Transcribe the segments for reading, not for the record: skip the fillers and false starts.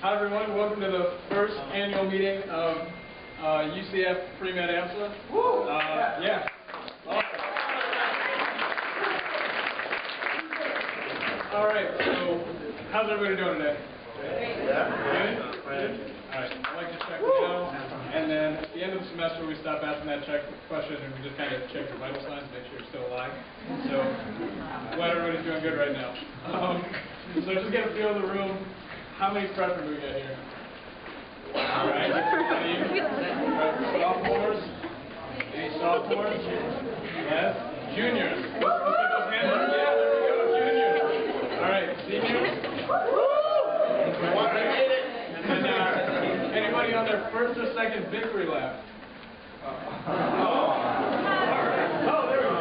Hi everyone, welcome to the first annual meeting of UCF Pre-Med AMSA. Woo! Yeah. Awesome. Alright, so how's everybody doing today? Yeah. Good? Alright, I'd like to check now, and then at the end of the semester we stop asking that check question and we just kind of check your vital signs, make sure you're still alive. So, glad everybody's doing good right now. So just get a feel of the room. How many freshmen do we get here? Alright, sophomores? Any sophomores? Yes? Juniors? Let's get those hands up. Yeah, there we go, juniors. Alright, seniors? And anybody on their first or second victory lap? Oh, there we go.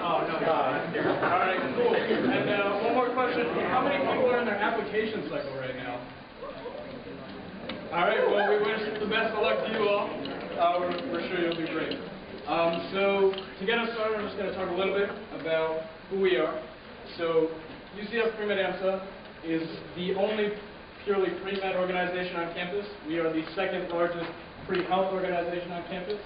Oh, no, God. Alright, cool. And one more question. How many people are in their application cycle right now? Alright, well, we wish the best of luck to you all. We're sure you'll do great. So, to get us started, I'm just going to talk a little bit about who we are. So, UCF Pre-Med AMSA is the only purely pre-med organization on campus. We are the second largest pre-health organization on campus.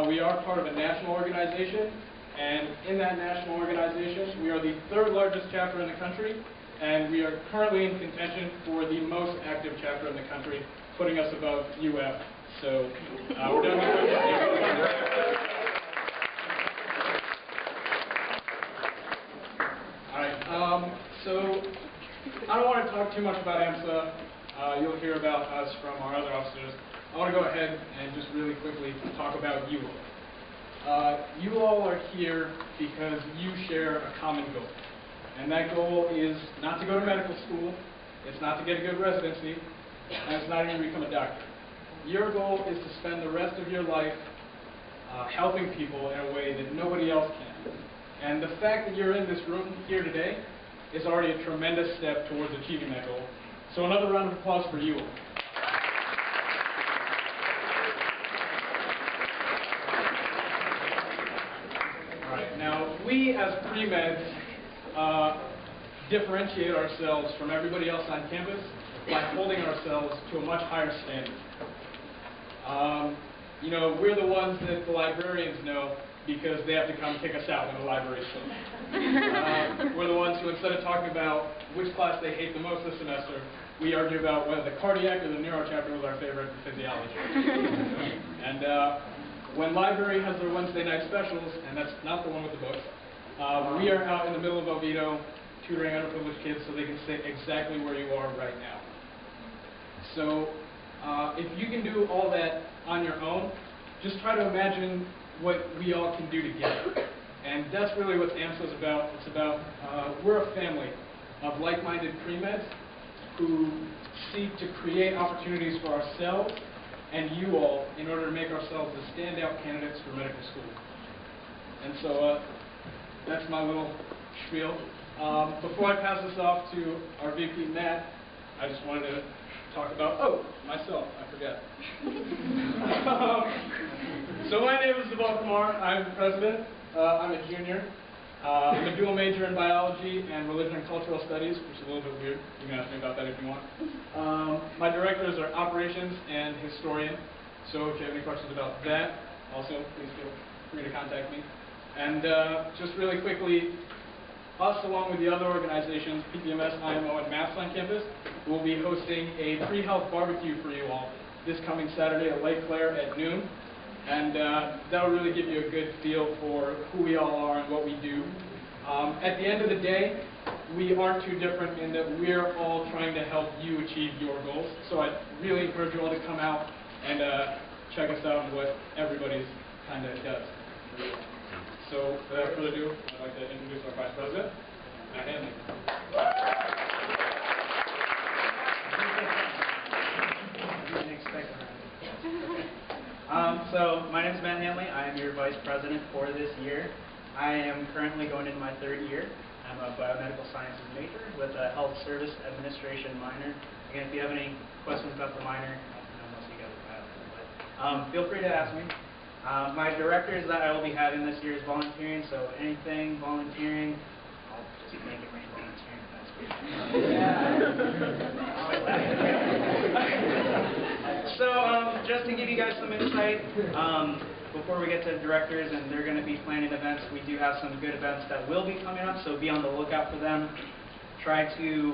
We are part of a national organization, and in that national organization, we are the third largest chapter in the country, and we are currently in contention for the most active chapter in the country, putting us above UF. So, we're done with Alright, so I don't want to talk too much about AMSA. You'll hear about us from our other officers. I want to go ahead and just really quickly talk about you all. You all are here because you share a common goal. And that goal is not to go to medical school, it's not to get a good residency, and it's not even to become a doctor. Your goal is to spend the rest of your life helping people in a way that nobody else can. And the fact that you're in this room here today is already a tremendous step towards achieving that goal. So another round of applause for you all. Alright, now we as pre-meds differentiate ourselves from everybody else on campus by holding ourselves to a much higher standard. You know, we're the ones that the librarians know because they have to come kick us out when the library's closed. We're the ones who, instead of talking about which class they hate the most this semester, we argue about whether the cardiac or the neuro chapter was our favorite in physiology. And when library has their Wednesday night specials, and that's not the one with the books, we are out in the middle of Oviedo tutoring underprivileged kids so they can sit exactly where you are right now. So if you can do all that on your own, just try to imagine what we all can do together. And that's really what AMSA is about. It's about, we're a family of like-minded pre-meds who seek to create opportunities for ourselves and you all in order to make ourselves the standout candidates for medical school. And so that's my little spiel. Before I pass this off to our VP, Matt, I just wanted to talk about, myself, I forgot. So my name is Zabal Kumar, I'm the president, I'm a junior. I'm a dual major in biology and religion and cultural studies, which is a little bit weird. You can ask me about that if you want. My directors are operations and historian, so if you have any questions about that, also please feel free to contact me. And just really quickly, us along with the other organizations, PPMS, IMO, and MAPS on campus, will be hosting a pre-health barbecue for you all this coming Saturday at Lake Claire at noon. And that'll really give you a good feel for who we all are and what we do. At the end of the day, we aren't too different in that we're all trying to help you achieve your goals. So I really encourage you all to come out and check us out and what everybody's kind of does. So without further ado, I'd like to introduce our Vice President, Matt Hanley. So my name is Matt Hanley. I am your Vice President for this year. I am currently going into my third year. I'm a biomedical sciences major with a health service administration minor. Again, if you have any questions about the minor, I know most of you guys are biology, but feel free to ask me. My directives that I will be having this year is volunteering, so anything volunteering, I'll just make it rain volunteering. That's good. Yeah. just to give you guys some insight, before we get to directors and they're going to be planning events, we do have some good events that will be coming up, so be on the lookout for them. Try to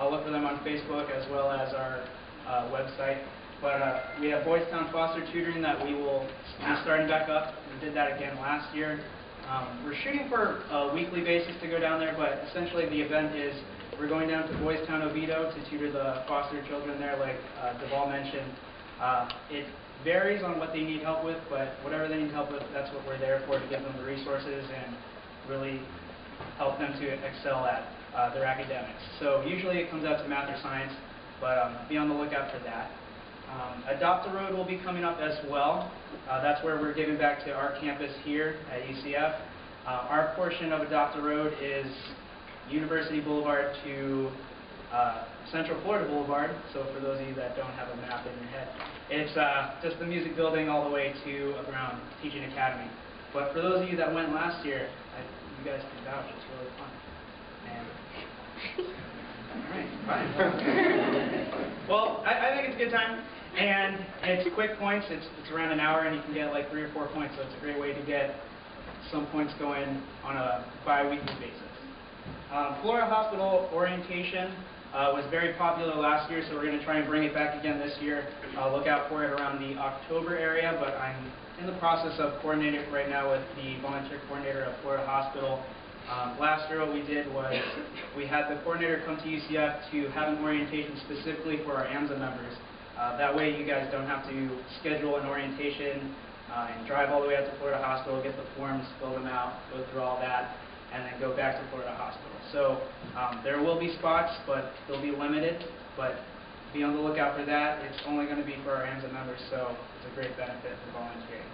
look for them on Facebook as well as our website. But we have Boys Town Foster Tutoring that we will be starting back up. We did that again last year. We're shooting for a weekly basis to go down there, but essentially the event is we're going down to Boys Town Oviedo to tutor the foster children there, like Deval mentioned. It varies on what they need help with, but whatever they need help with, that's what we're there for, to give them the resources and really help them to excel at their academics. So usually it comes out to math or science, but be on the lookout for that. Adopt a Road will be coming up as well. That's where we're giving back to our campus here at UCF. Our portion of Adopt a Road is University Boulevard to Central Florida Boulevard. So for those of you that don't have a map in your head, it's just the music building all the way to a ground, Teaching Academy. But for those of you that went last year, you guys can vouch, it's really fun. And all right, fine. Well, I think it's a good time. And it's quick points. It's around an hour, and you can get like 3 or 4 points. So it's a great way to get some points going on a bi-weekly basis. Florida Hospital orientation was very popular last year, so we're going to try and bring it back again this year. Look out for it around the October area, but I'm in the process of coordinating it right now with the volunteer coordinator of Florida Hospital. Last year what we did was we had the coordinator come to UCF to have an orientation specifically for our AMSA members. That way you guys don't have to schedule an orientation and drive all the way out to Florida Hospital, get the forms, fill them out, go through all that, and then go back to Florida Hospital. So there will be spots, but they'll be limited, but be on the lookout for that. It's only going to be for our AMSA members, so it's a great benefit for volunteering.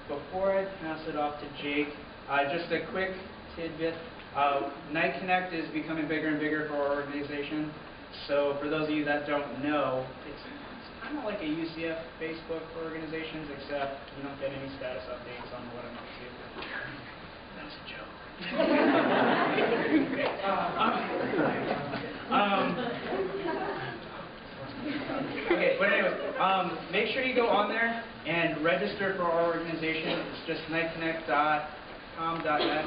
Before I pass it off to Jake, just a quick tidbit. Night Connect is becoming bigger and bigger for our organization. So for those of you that don't know, it's kind of like a UCF Facebook for organizations, except you don't get any status updates on what I'm up to. That's a joke. Okay, but anyways, make sure you go on there and register for our organization. It's just nightconnect.com.net.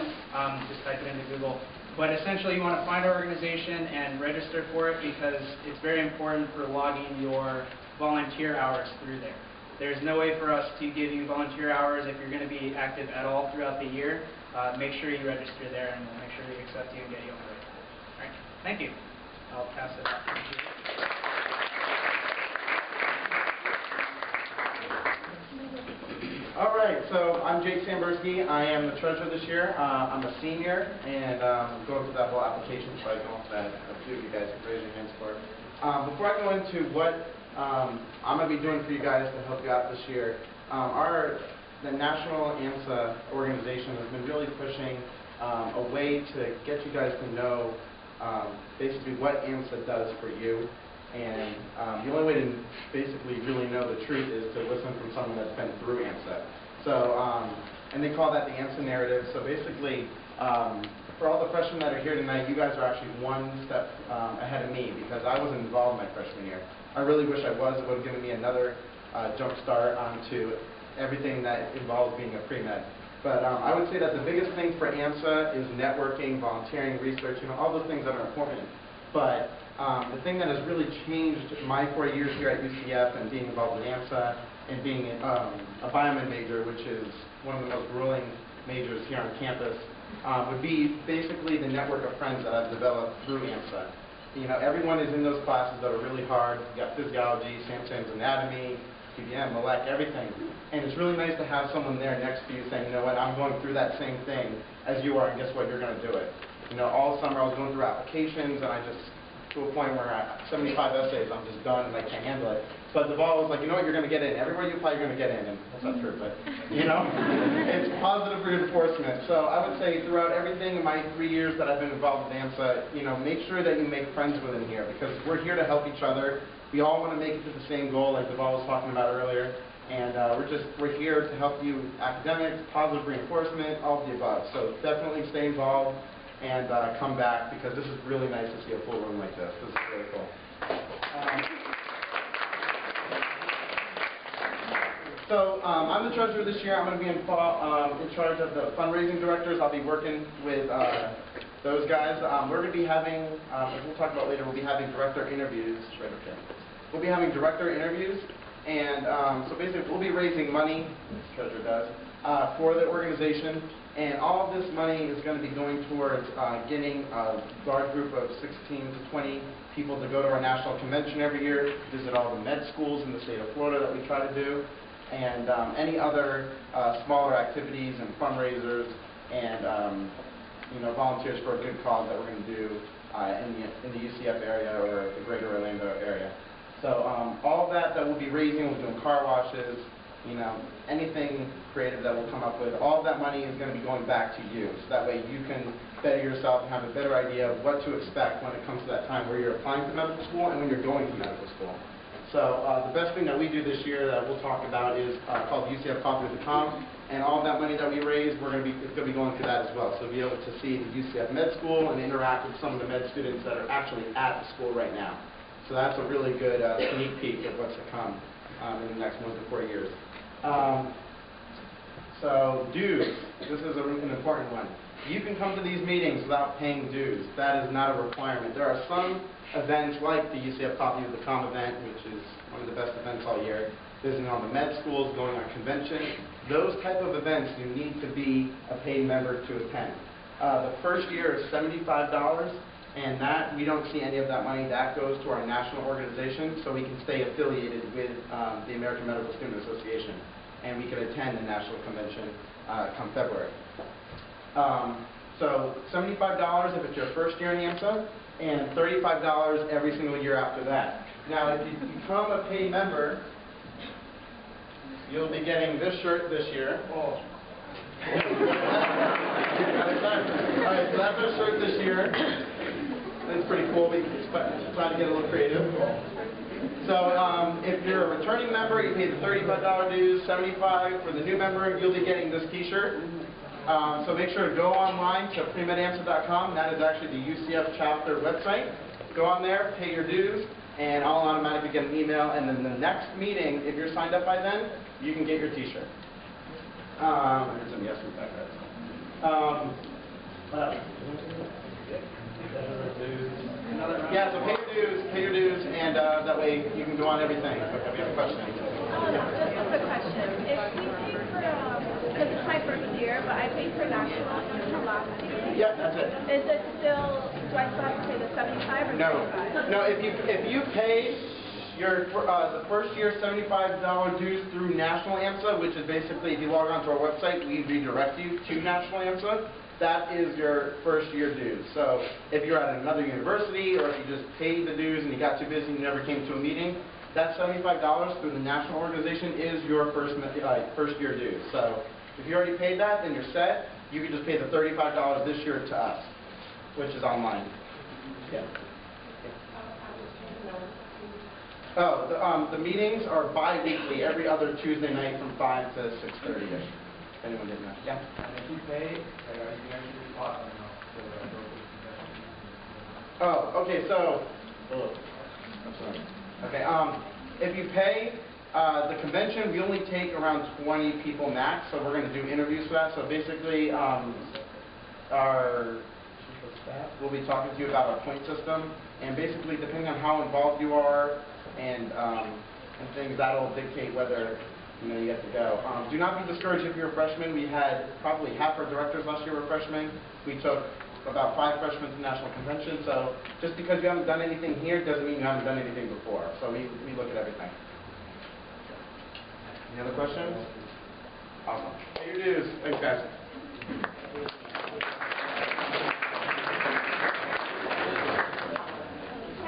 Just type it into Google. But essentially, you want to find our organization and register for it because it's very important for logging your volunteer hours through there. There's no way for us to give you volunteer hours if you're going to be active at all throughout the year. Make sure you register there, and we'll make sure we accept you and get you on the right path. All right, thank you. I'll pass it off to you. All right, so I'm Jake Sambursky. I am the treasurer this year. I'm a senior, and going through that whole application cycle that a few of you guys have raised your hands for. Before I go into what I'm going to be doing for you guys to help you out this year, the National AMSA organization has been really pushing a way to get you guys to know basically what AMSA does for you. And the only way to basically really know the truth is to listen from someone that's been through AMSA. So, and they call that the AMSA narrative. So basically, for all the freshmen that are here tonight, you guys are actually one step ahead of me because I wasn't involved in my freshman year. I really wish I was. It would have given me another jump start onto everything that involves being a pre-med. But I would say that the biggest thing for AMSA is networking, volunteering, research, all those things that are important. But the thing that has really changed my 4 years here at UCF and being involved with AMSA and being a biomed major, which is one of the most grueling majors here on campus, would be basically the network of friends that I've developed through AMSA. Everyone is in those classes that are really hard. You got physiology, Samson's anatomy, PBM, Molec, everything. And it's really nice to have someone there next to you saying, you know what, I'm going through that same thing as you are, and guess what, you're going to do it. All summer I was going through applications, and I just, to a point where at 75 essays, I'm just done and I can't handle it. But Deval was like, you know what, you're going to get in. Everywhere you apply, you're going to get in. And that's not true, but, it's positive reinforcement. So I would say throughout everything in my 3 years that I've been involved with AMSA, make sure that you make friends within here because we're here to help each other. We all want to make it to the same goal like Deval was talking about earlier. And we're here to help you academics, positive reinforcement, all of the above. So definitely stay involved and come back because this is really nice to see a full room like this. This is really cool. So I'm the treasurer this year. I'm going to be in charge of the fundraising directors. I'll be working with those guys. We're going to be having, as we'll talk about later, we'll be having director interviews. Right, okay. We'll be having director interviews, and so basically we'll be raising money, the treasurer does, for the organization. And all of this money is going to be going towards getting a large group of 16 to 20 people to go to our national convention every year, visit all the med schools in the state of Florida that we try to do, and any other smaller activities and fundraisers and volunteers for a good cause that we're going to do in the UCF area or the greater Orlando area. So all of that we'll be raising, we'll be doing car washes, anything creative that we'll come up with, all of that money is going to be going back to you. So that way you can better yourself and have a better idea of what to expect when it comes to that time where you're applying to medical school and when you're going to medical school. So the best thing that we do this year that we'll talk about is called UCF Coffee with the Com, and all of that money that we raise, it's going to be going to that as well. So be able to see the UCF Med School and interact with some of the med students that are actually at the school right now. So that's a really good sneak peek of what's to come in the next 1 to 4 years. So dues, this is an important one. You can come to these meetings without paying dues. That is not a requirement. There are some events like the UCF Coffee with the Com event, which is one of the best events all year, visiting all the med schools, going on convention. Those type of events you need to be a paid member to attend. The first year is $75, and that we don't see any of that money. That goes to our national organization, so we can stay affiliated with the American Medical Student Association, and we can attend the national convention come February. So $75 if it's your first year in AMSA, and $35 every single year after that. Now, if you become a paid member, you'll be getting this shirt this year. Oh. Alright, so that's our shirt this year. It's pretty cool. We try to get a little creative. So if you're a returning member, you pay the $35 dues, $75 for the new member, you'll be getting this t-shirt. So make sure to go online to premedamsa.com. That is actually the UCF chapter website. Go on there, pay your dues, and I'll automatically get an email. And then the next meeting, if you're signed up by then, you can get your t-shirt. There's some yeses back there. What else? Yeah, so pay your dues, and that way you can go on everything. If you have a question. Just a quick question. If we pay for, because it's my first year, but I paid for national last year. Yeah, that's it. Is it still, do I still have to pay the 75 or No. 35? No, if you pay your the first year $75 dues through National AMSA, which is basically if you log on to our website, we redirect you to National AMSA. That is your first year dues. So if you're at another university or if you just paid the dues and you got too busy and you never came to a meeting, that $75 through the national organization is your first year dues. So if you already paid that, then you're set. You can just pay the $35 this year to us, which is online. Yeah. Oh, the meetings are bi-weekly, every other Tuesday night from 5 to 6:30ish. Anyone didn't know? Yeah. And if you pay, are you actually taught or no? Oh, okay, so, I'm sorry. Okay, if you pay, the convention, we only take around 20 people max, so we're going to do interviews for that. So basically, our chief of staff will be talking to you about our point system, and basically, depending on how involved you are and things, that'll dictate whether you get to go. Do not be discouraged if you're a freshman. We had probably half our directors last year were freshmen. We took about 5 freshmen to national convention. So just because you haven't done anything here doesn't mean you haven't done anything before. So we look at everything. Any other questions? Awesome. Pay your dues. Thanks, guys.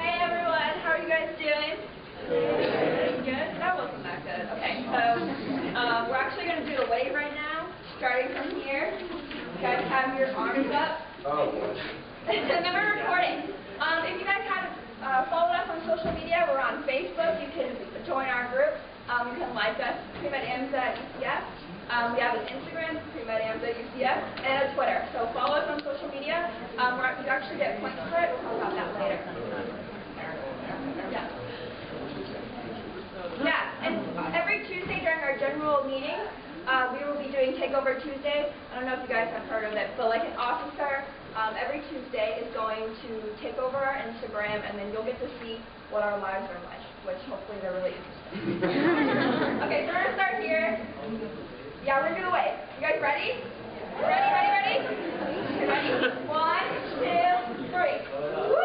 Hey everyone, how are you guys doing? Good? That wasn't that good. Okay, so we're actually going to do a wave right now, starting from here. You guys have your arms up. Oh. Remember recording. If you guys haven't followed us on social media, we're on Facebook. You can join our group. You can like us, Premed AMSA UCF. We have an Instagram, Premed AMSA UCF, and a Twitter. So follow us on social media. You actually get points for it. We'll talk about that later. Yeah. Yeah, and every Tuesday during our general Takeover Tuesday. I don't know if you guys have heard of it, but like an officer every Tuesday is going to take over our Instagram, and then you'll get to see what our lives are like, which hopefully they're really interesting. Okay, so we're going to start here. Yeah, we're going to wait. You guys ready? Ready, ready, ready? Okay, ready? 1, 2, 3. Woo!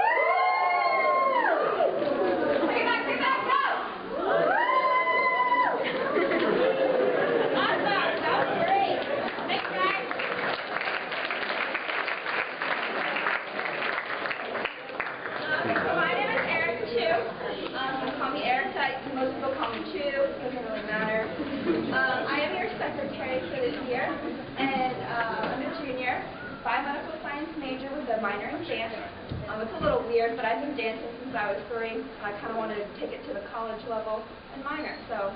Take it back, go! Awesome, that was great. Thanks, guys. So my name is Erica Chu. Call me Erica. Most people call me Chu. Doesn't really matter. I am your secretary for this year, and I'm a junior, biomedical science major with a minor in dance. It's a little weird, but I've been dancing since I was 3, and I kind of wanted to take it to the college level and minor, so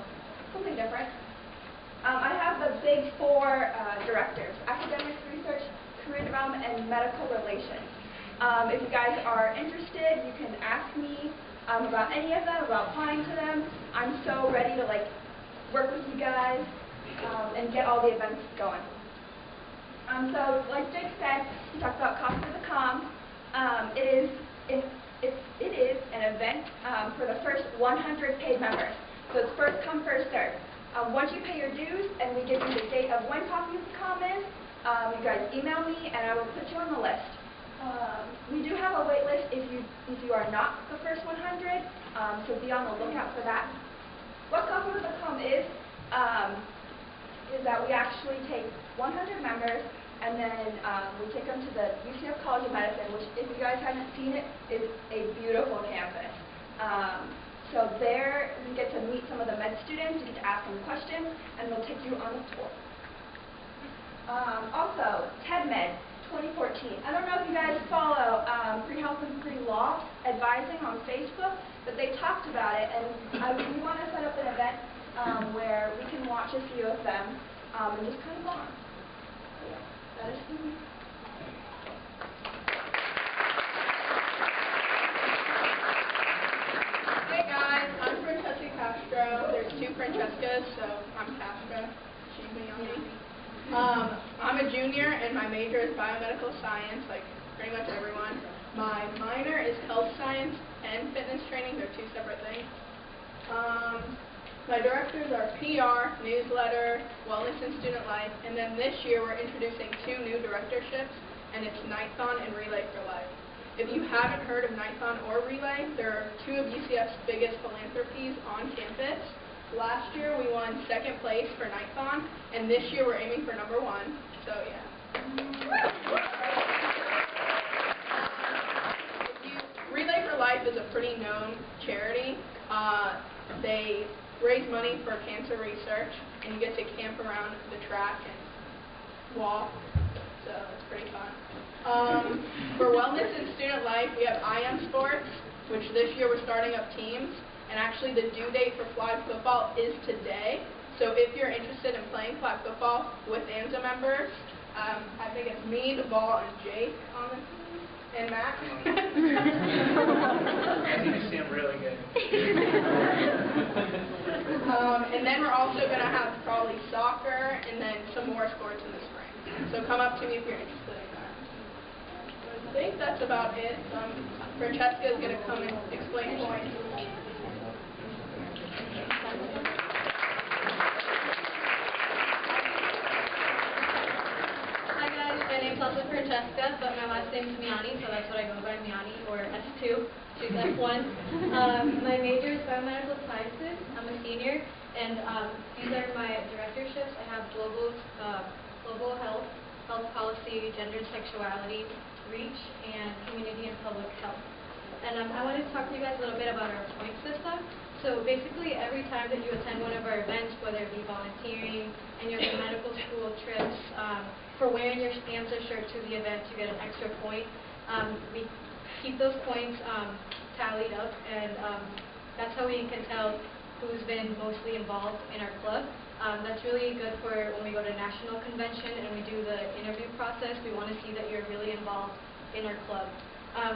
something different. I have the big 4 directors: academics, research, career development, and medical relations. If you guys are interested, you can ask me about any of them, about applying to them. I'm so ready to work with you guys and get all the events going. So like Jake said, he talked about Coffee for the Calm. It is an event for the first 100 paid members. So it's first come, first serve. Once you pay your dues and we give you the date of when Coffee for the Calm is, you guys email me and I will put you on the list. We do have a wait list if you are not the first 100, so be on the lookout for that. What Coffee for the Calm is that we actually take 100 members and then we take them to the UCF College of Medicine, which, if you guys haven't seen it, is a beautiful campus. So there you get to meet some of the med students, you get to ask them questions, and they'll take you on a tour. Also, TEDMed 2014. I don't know if you guys follow Pre-Health and Pre-Law Advising on Facebook, but they talked about it, and we want to set up an event where we can watch a few of them and just kind of bond. So yeah, that is me. Hey guys, I'm Francesca Castro. There's 2 Francescas, so I'm Castro. She's me on me. I'm a junior, and my major is biomedical science, like pretty much everyone. My minor is health science and fitness training. They're 2 separate things. My directors are PR, newsletter, wellness and student life, and then this year we're introducing 2 new directorships, and it's Nighthon and Relay for Life. If you haven't heard of Nighthon or Relay, there are 2 of UCF's biggest philanthropies on campus. Last year we won 2nd place for Nighthon, and this year we're aiming for number 1, so yeah. Relay for Life is a pretty known charity. They raise money for cancer research, and you get to camp around the track and walk, so it's pretty fun. For wellness and student life, we have Sports, which this year we're starting up teams, and actually the due date for flag football is today. So if you're interested in playing flag football with AMSA members, I think it's me, Duval, and Jake on the team, and Matt. You seem really good. And then we're also going to have probably soccer and then some more sports in the spring. So come up to me if you're interested in that. I think that's about it. Francesca is going to come and explain points. Hi guys, my name's also Francesca, but my last name's Miani, so that's what I go by, Miani, or S2. She's F1. My major is biomedical sciences. I'm a senior, and these are my directorships. I have global health, health policy, gender and sexuality, REACH, and community and public health. And I wanted to talk to you guys a little bit about our point system. So basically, every time that you attend one of our events, whether it be volunteering, any of the medical school trips, for wearing your AMSA shirt to the event, you get an extra point. We keep those points tallied up, and that's how we can tell who's been mostly involved in our club. That's really good for when we go to national convention and we do the interview process. We want to see that you're really involved in our club.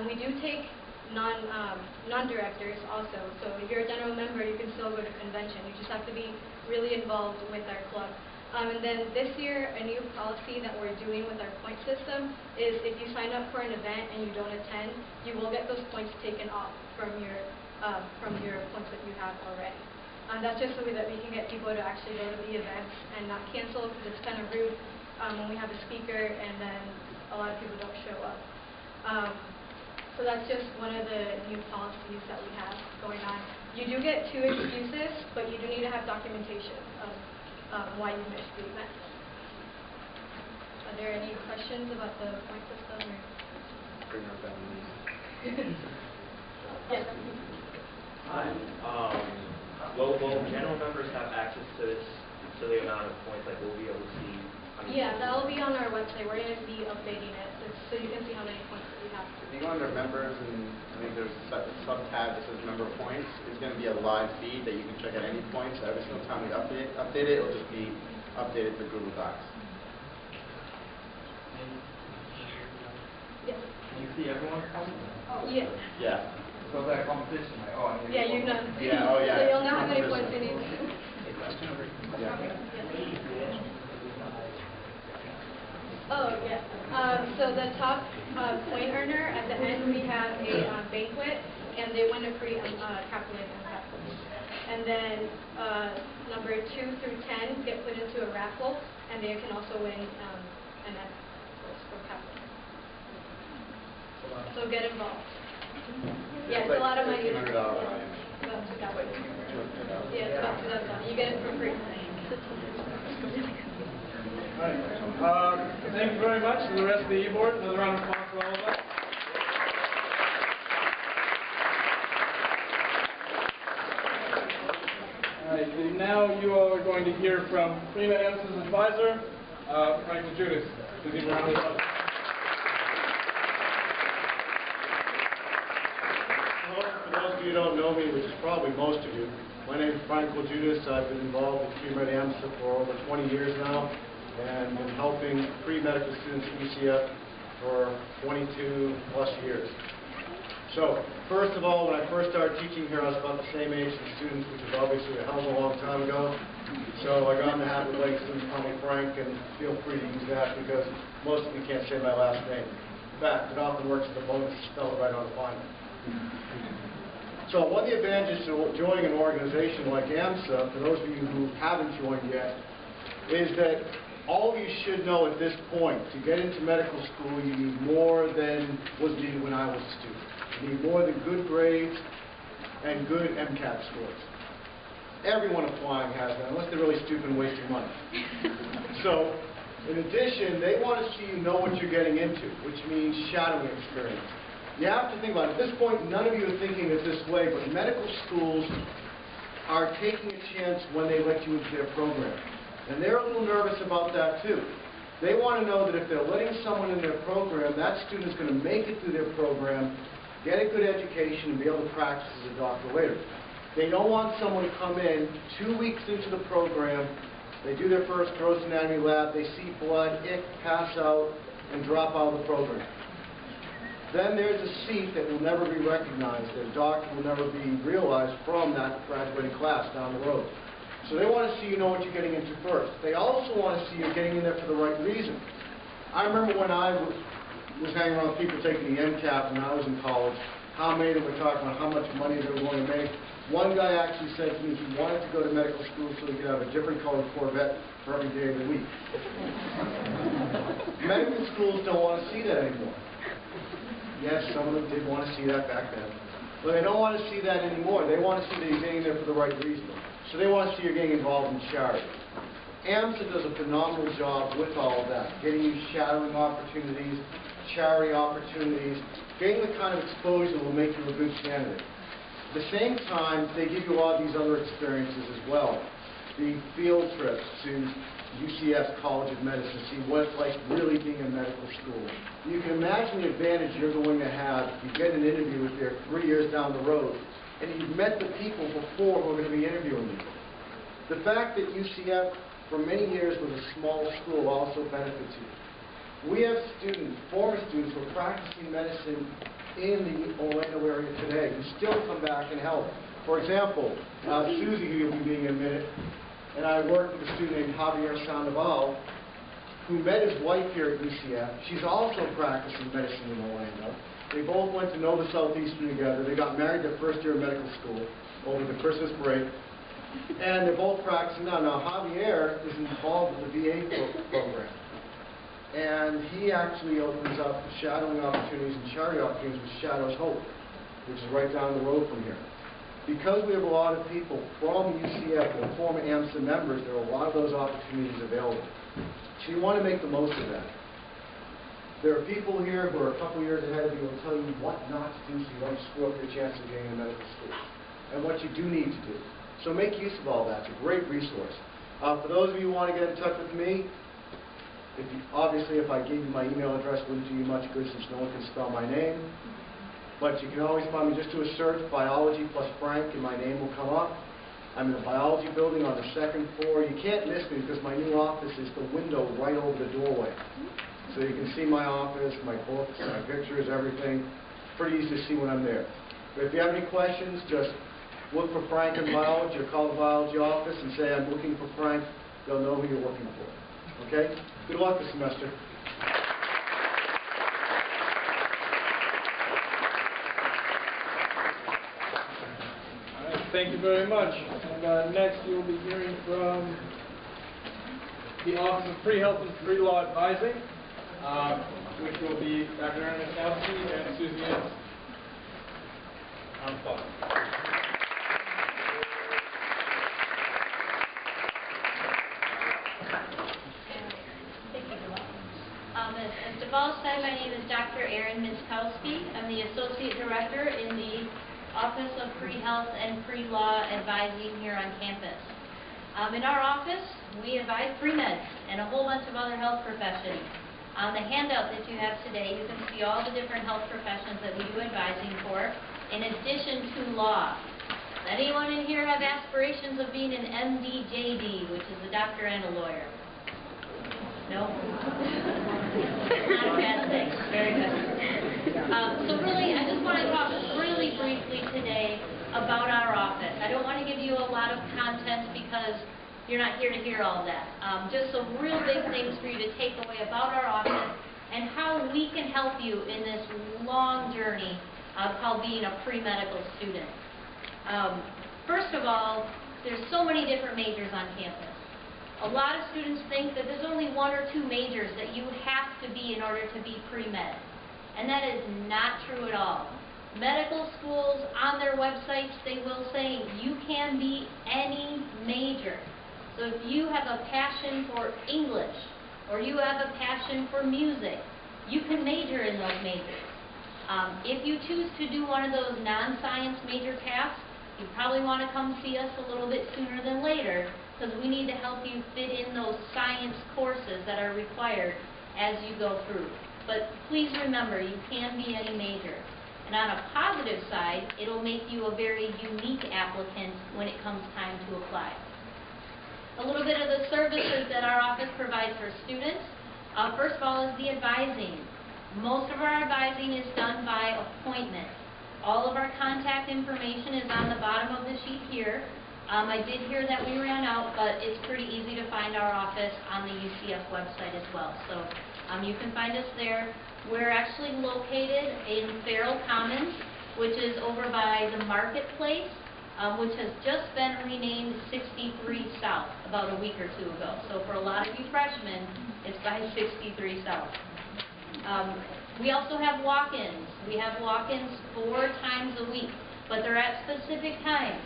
We do take non-directors also, so if you're a general member, you can still go to convention. You just have to be really involved with our club. And then this year, a new policy that we're doing with our point system is if you sign up for an event and you don't attend, you will get those points taken off from your points that you have already. That's just so that we can get people to actually go to the events and not cancel, because it's kind of rude when we have a speaker and then a lot of people don't show up. So that's just one of the new policies that we have going on. You do get 2 excuses, but you do need to have documentation of why you missed the event. Are there any questions about the point system? Bring our families. Yes. Hi. Will general members have access to this, to the amount of points, like we'll be able to see? Yeah, that will be on our website. We're going to be updating it so you can see how many points that we have. If you go under members, and I think there's a sub-tab that says member points, it's going to be a live feed that you can check at any point. So every single time we update it, it'll just be updated to Google Docs. Yes. Can you see everyone's points? Yes. Yeah. So it's like a competition, like, oh, I need to Yeah, get you know. Yeah, oh yeah. So you'll know how many points you need. Yeah. Oh, yeah. So the top point earner, at the end we have a banquet, and they win a free calculator MCAT course. And then number 2 through 10 get put into a raffle, and they can also win an MCAT course for calculator. So get involved. Yeah, it's a lot of money. $1,500 value. About $2,000. $200. Yeah, it's about $2,000. You get it for free. All right. Thank you very much to the rest of the e-board. Another round of applause for all of us. All right. And now you all are going to hear from Prima AMSA's advisor, Frank Judas. Give him a round of applause. For those of you who don't know me, which is probably most of you, my name is Frank Judas. I've been involved with Prima AMSA for over 20 years now, and been helping pre-medical students at UCF for 22 plus years. So, first of all, when I first started teaching here, I was about the same age as the students, which is obviously a hell of a long time ago. So I got in the habit of letting students call me Frank, and feel free to use that because most of you can't say my last name. In fact, it often works as a bonus to spell it right on the final. So one of the advantages to joining an organization like AMSA, for those of you who haven't joined yet, is that all of you should know at this point, to get into medical school, you need more than was needed when I was a student. You need more than good grades and good MCAT scores. Everyone applying has that, unless they're really stupid and wasting money. So, in addition, they want to see you know what you're getting into, which means shadowing experience. You have to think about it. At this point, none of you are thinking it this way, but medical schools are taking a chance when they let you into their program. And they're a little nervous about that too. They want to know that if they're letting someone in their program, that student is going to make it through their program, get a good education, and be able to practice as a doctor later. They don't want someone to come in 2 weeks into the program, they do their first gross anatomy lab, they see blood, ick, pass out, and drop out of the program. Then there's a seat that will never be recognized, that a doctor will never be realized from that graduating class down the road. So they want to see you know what you're getting into first. They also want to see you're getting in there for the right reason. I remember when I was hanging around with people taking the MCAT when I was in college, how many of them were talking about how much money they were going to make. One guy actually said to me he wanted to go to medical school so he could have a different colored Corvette for every day of the week. Medical schools don't want to see that anymore. Yes, some of them did want to see that back then. But they don't want to see that anymore. They want to see that you're getting there for the right reason. So they want to see you're getting involved in charity. AMSA does a phenomenal job with all of that, getting you shadowing opportunities, charity opportunities, getting the kind of exposure that will make you a good candidate. At the same time, they give you a lot of these other experiences as well. The field trips to UCF's College of Medicine, see what it's like really being in medical school. You can imagine the advantage you're going to have if you get an interview with there 3 years down the road, and you've met the people before who are going to be interviewing you. The fact that UCF, for many years, was a small school also benefits you. We have students, former students, who are practicing medicine in the Orlando area today, who still come back and help. For example, Susie, who you'll be meeting in a minute, and I worked with a student named Javier Sandoval, who met his wife here at UCF. She's also practicing medicine in Orlando. They both went to Nova Southeastern together. They got married their first year of medical school over the Christmas break. And they're both practicing now. Now, Javier is involved with the VA program. And he actually opens up shadowing opportunities and charity opportunities with Shadows Hope, which is right down the road from here. Because we have a lot of people from UCF that are former AMSA members, there are a lot of those opportunities available. So you want to make the most of that. There are people here who are a couple years ahead of you who will tell you what not to do so you don't screw up your chance of getting into medical school, and what you do need to do. So make use of all that. It's a great resource. For those of you who want to get in touch with me, obviously if I gave you my email address, it wouldn't do you much good since no one can spell my name. But you can always find me. Just do a search, biology plus Frank, and my name will come up. I'm in the biology building on the second floor. You can't miss me because my new office is the window right over the doorway. So you can see my office, my books, my pictures, everything. Pretty easy to see when I'm there. But if you have any questions, just look for Frank in biology or call the biology office and say, I'm looking for Frank. They'll know who you're looking for. Okay? Good luck this semester. All right, thank you very much. And next you'll be hearing from the Office of Pre-Health and Pre-Law Advising, which will be Dr. Aaron and Susie Ennis. As Deval said, my name is Dr. Erin Miskowski. I'm the Associate Director in the Office of Pre-Health and Pre-Law Advising here on campus. In our office, we advise pre-meds and a whole bunch of other health professions. On the handout that you have today, you can see all the different health professions that we do advising for, in addition to law. Does anyone in here have aspirations of being an MD, JD, which is a doctor and a lawyer? No? Not a bad thing. Very good. So really, I just want to talk really briefly today about our office. I don't want to give you a lot of content because you're not here to hear all that. Just some real big things for you to take away about our office and how we can help you in this long journey called being a pre-medical student. First of all, there's so many different majors on campus. A lot of students think that there's only one or two majors that you have to be in order to be pre-med. And that is not true at all. Medical schools, on their websites, they will say you can be any major. So if you have a passion for English, or you have a passion for music, you can major in those majors. If you choose to do one of those non-science major tasks, you probably want to come see us a little bit sooner than later, because we need to help you fit in those science courses that are required as you go through. But please remember, you can be any major. And on a positive side, it'll make you a very unique applicant when it comes time to apply. A little bit of the services that our office provides for students. First of all is the advising. Most of our advising is done by appointment. All of our contact information is on the bottom of the sheet here. I did hear that we ran out, but it's pretty easy to find our office on the UCF website as well. So you can find us there. We're actually located in Farrell Commons, which is over by the Marketplace, which has just been renamed 63 South about a week or two ago. So for a lot of you freshmen, it's by 63 South. We also have walk-ins. We have walk-ins 4 times a week, but they're at specific times.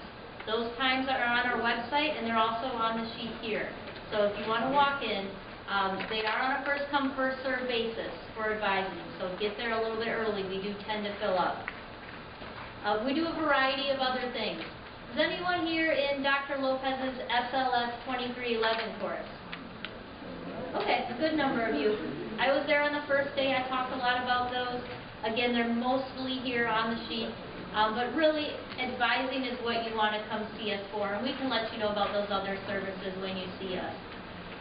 Those times are on our website, and they're also on the sheet here. So if you want to walk in, they are on a first-come, first-served basis for advising. So get there a little bit early. We do tend to fill up. We do a variety of other things. Is anyone here in Dr. Lopez's SLS 2311 course? Okay, a good number of you. I was there on the first day. I talked a lot about those. Again, they're mostly here on the sheet. But really, advising is what you want to come see us for, and we can let you know about those other services when you see us.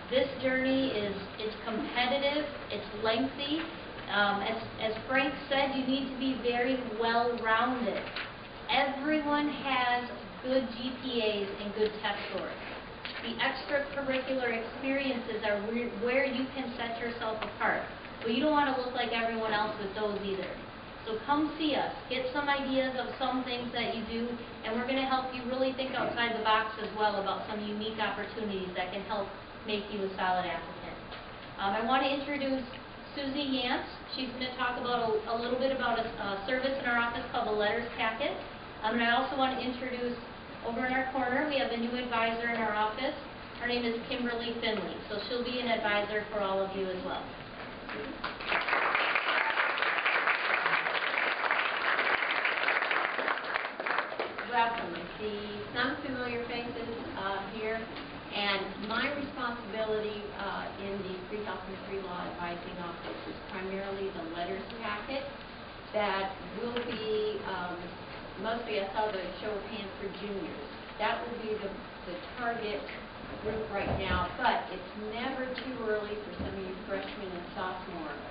This journey it's competitive, it's lengthy. As Frank said, you need to be very well-rounded. Everyone has good GPAs and good test scores. The extracurricular experiences are where you can set yourself apart. But you don't want to look like everyone else with those either. So come see us, get some ideas of some things that you do, and we're going to help you really think outside the box as well about some unique opportunities that can help make you a solid applicant. I want to introduce Susie Yance. She's going to talk about a little bit about a service in our office called the Letters Packet. And I also want to introduce, over in our corner, we have a new advisor in our office. Her name is Kimberly Finley, so she'll be an advisor for all of you as well. Welcome. I see some familiar faces here, and my responsibility in the Pre-Health and Pre-Law Advising Office is primarily the letters packet that will be, mostly I saw the show of hands for juniors. That will be the target group right now, but it's never too early for some of you freshmen and sophomores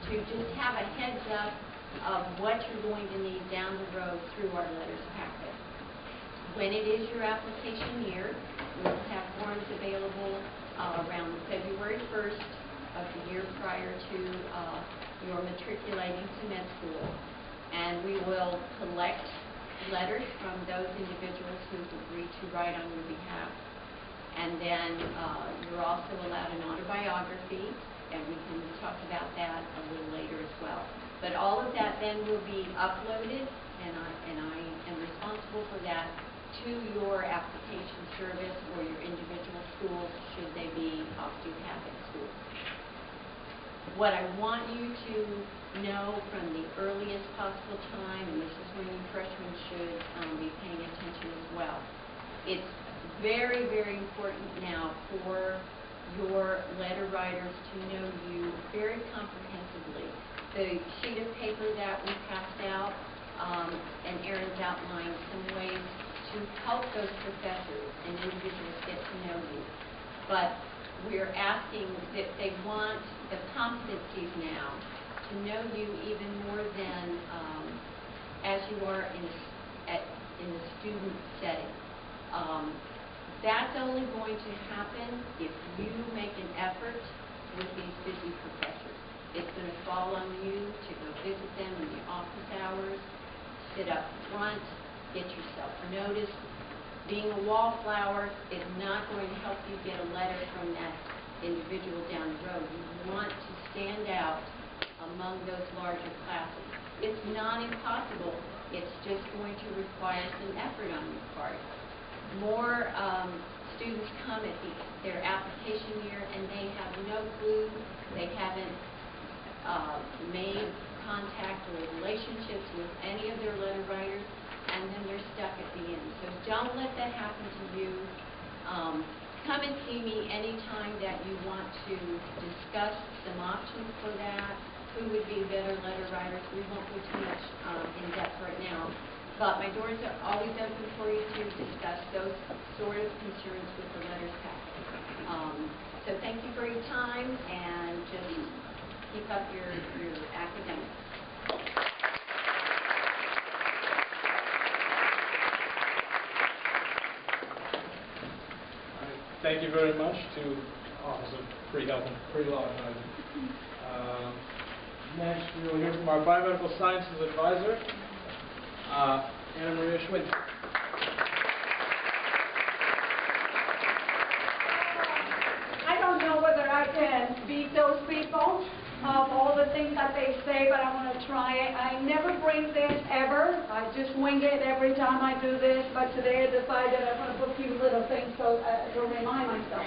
to just have a heads up of what you're going to need down the road through our letters packet. When it is your application year, we'll have forms available around February 1st of the year prior to your matriculating to med school. And we will collect letters from those individuals who've agreed to write on your behalf. And then you're also allowed an autobiography, and we can talk about that a little later as well. But all of that then will be uploaded, and I am responsible for that, to your application service or your individual schools, should they be student habit schools. What I want you to know from the earliest possible time, and this is when you freshmen should be paying attention as well, it's very, very important now for your letter writers to know you very comprehensively. The sheet of paper that we passed out, and Erin's outlined some ways to help those professors and individuals get to know you. But we're asking that they want the competencies now to know you even more than as you are in the student setting. That's only going to happen if you make an effort with these busy professors. It's going to fall on you to go visit them in the office hours, sit up front, get yourself noticed. Being a wallflower is not going to help you get a letter from that individual down the road. You want to stand out among those larger classes. It's not impossible. It's just going to require some effort on your part. More students come at their application year and they have no clue. They haven't made contact or relationships with any of their letter writers, and then they're stuck at the end. So don't let that happen to you. Come and see me anytime that you want to discuss some options for that. Who would be better letter writers? We won't go too much in depth right now. But my doors are always open for you to discuss those sort of concerns with the letters packet. So thank you for your time, and just keep up your academics. Thank you very much to the Office of Pre-Health and Pre-Law Advising. Next, we will hear from our Biomedical Sciences Advisor, Anna Maria Schwinn. I don't know whether I can beat those people of all the things that they say, but I want to try it. I never bring this ever. I just wing it every time I do this, but today I decided I'm going to put a few little things so to remind myself.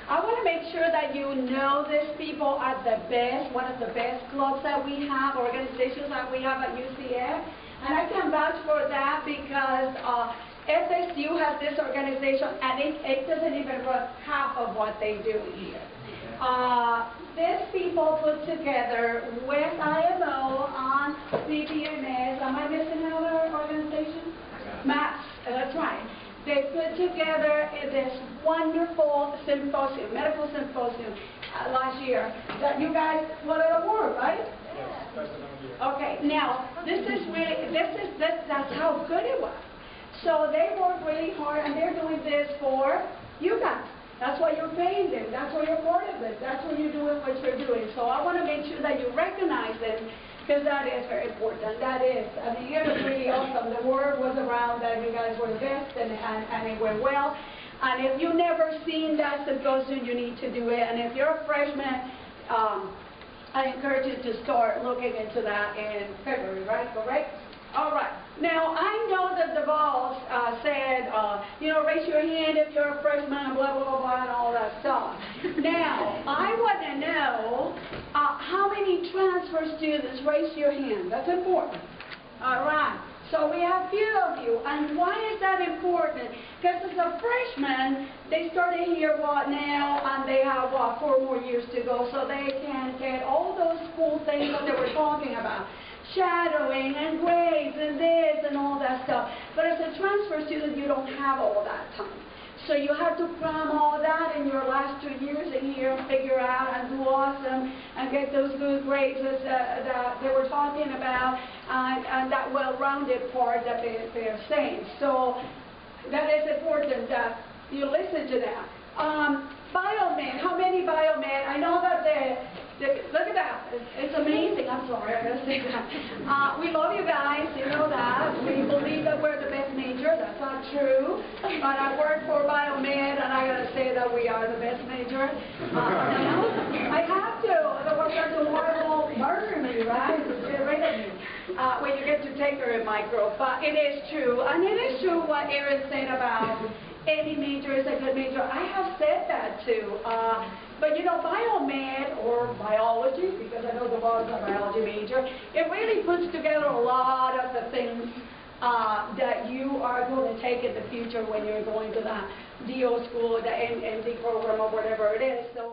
I want to make sure that you know these people are the best, one of the best clubs that we have, organizations that we have at UCF. And I can vouch for that because FSU has this organization, and it doesn't even run half of what they do here. These people put together with IMO on CPMS. Am I missing another organization? MAPS, that's right. They put together this wonderful symposium, medical symposium last year that you guys won an award, right? Yes, that's another year. Okay, now this is really, that's how good it was. So they worked really hard, and they're doing this for you guys. That's why you're paying them. That's why you're part of it. That's why you're doing what you're doing. So I want to make sure that you recognize them, because that is very important. That is, I mean, it was really awesome. The word was around that you guys were the best, and it went well. And if you've never seen that symposium, you need to do it. And if you're a freshman, I encourage you to start looking into that in February, right? Correct? All right. Now, I know that the boss said, raise your hand if you're a freshman, and blah, blah, blah, and all that stuff. Now, I want to know how many transfer students raise your hand. That's important. All right. So we have a few of you. And why is that important? Because as a freshman, they started here, now, and they have, 4 more years to go, so they can get all those cool things that they were talking about. Shadowing and grades and this and all that stuff. But as a transfer student, you don't have all that time. So you have to cram all that in your last 2 years in here and figure out and do awesome and get those good grades that they were talking about and that well-rounded part that they're saying. So that is important that you listen to that. Biomed, how many biomed? I know that look at that. It's amazing. I'm sorry, I gotta say that. We love you guys, you know that. We believe that we're the best major. That's not true. But I work for Biomed, and I gotta say that we are the best major. I have to. Otherwise, Dr. Moore will murder me, right? Get rid of me. When you get to take her in micro. But it is true. And it is true what Erin said about any major is a good major. I have said that too. But biomed or biology, because I know the boss is a biology major, it really puts together a lot of the things that you are going to take in the future when you're going to the DO school, the ND program, or whatever it is. So